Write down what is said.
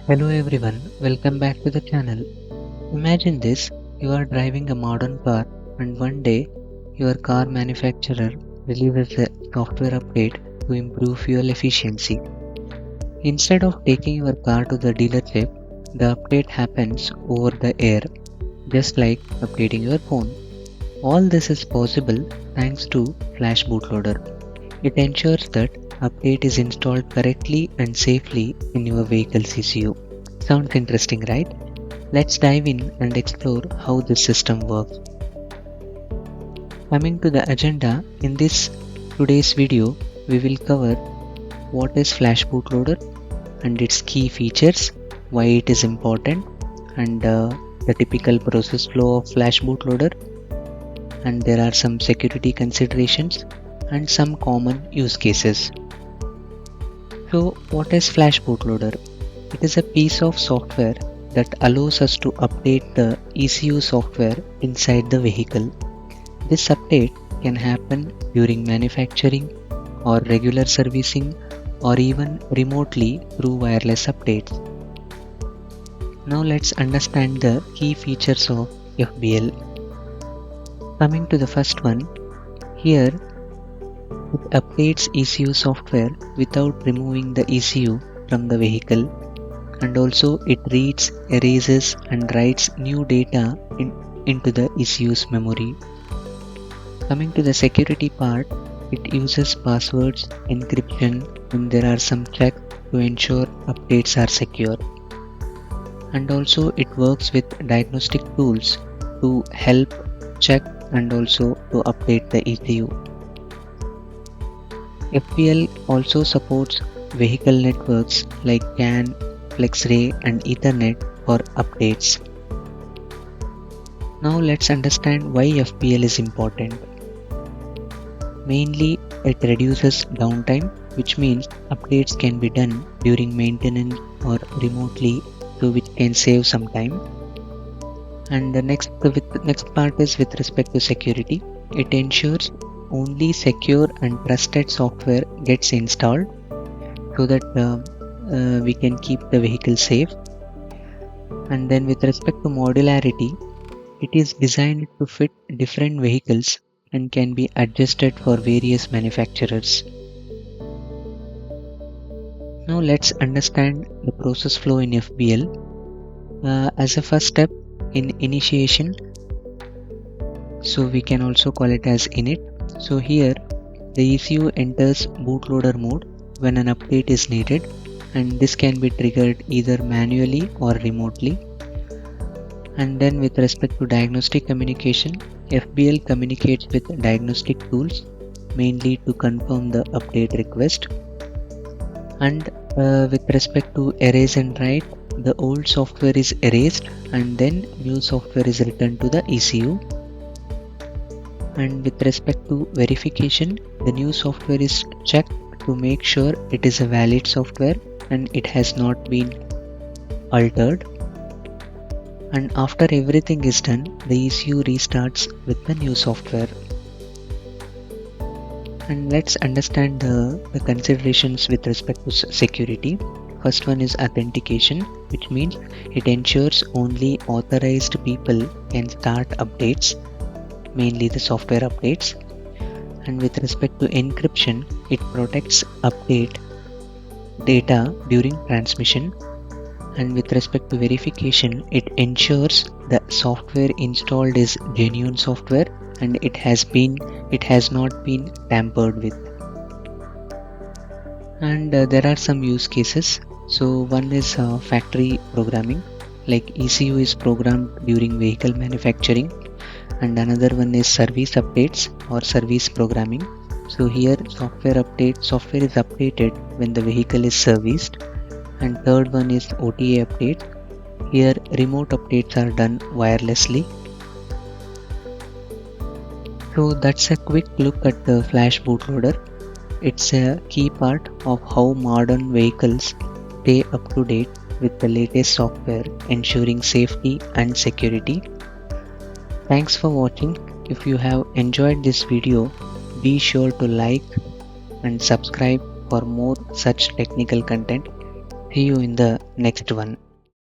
Hello everyone, welcome back to the channel. Imagine this, you are driving a modern car and one day your car manufacturer releases a software update to improve fuel efficiency. Instead of taking your car to the dealership, the update happens over the air, just like updating your phone. All this is possible thanks to Flash Bootloader. It ensures that update is installed correctly and safely in your vehicle's ECU. Sounds interesting, right? Let's dive in and explore how this system works. Coming to the agenda, in this today's video, we will cover what is Flash Bootloader and its key features, why it is important, and the typical process flow of Flash Bootloader, and there are some security considerations and some common use cases. So, what is Flash Bootloader? It is a piece of software that allows us to update the ECU software inside the vehicle. This update can happen during manufacturing or regular servicing or even remotely through wireless updates. Now let's understand the key features of FBL. Coming to the first one, here it updates ECU software without removing the ECU from the vehicle, and also it reads, erases and writes new data into the ECU's memory. Coming to the security part, it uses passwords, encryption, and there are some checks to ensure updates are secure. And also it works with diagnostic tools to help check and also to update the ECU. FPL also supports vehicle networks like CAN, FlexRay and Ethernet for updates. Now let's understand why FPL is important. Mainly, it reduces downtime, which means updates can be done during maintenance or remotely, so which can save some time. And the next part is with respect to security. It ensures only secure and trusted software gets installed so that we can keep the vehicle safe. And then with respect to modularity, it is designed to fit different vehicles and can be adjusted for various manufacturers. Now let's understand the process flow in FBL. As a first step in initiation, so we can also call it as init. So here the ECU enters bootloader mode when an update is needed, and this can be triggered either manually or remotely. And then with respect to diagnostic communication, FBL communicates with diagnostic tools mainly to confirm the update request. And with respect to erase and write, the old software is erased and then new software is returned to the ECU. And with respect to verification, the new software is checked to make sure it is a valid software and it has not been altered. And after everything is done, the ECU restarts with the new software. And let's understand the considerations with respect to security. First one is authentication, which means it ensures only authorized people can start updates, mainly the software updates. And with respect to encryption, it protects update data during transmission. And with respect to verification, it ensures the software installed is genuine software and it has not been tampered with. And there are some use cases. So one is factory programming, like ECU is programmed during vehicle manufacturing, and another one is service updates or service programming. So here software is updated when the vehicle is serviced. And third one is OTA update. Here remote updates are done wirelessly. So that's a quick look at the Flash Bootloader. It's a key part of how modern vehicles stay up to date with the latest software, ensuring safety and security. Thanks for watching. If you have enjoyed this video, be sure to like and subscribe for more such technical content. See you in the next one.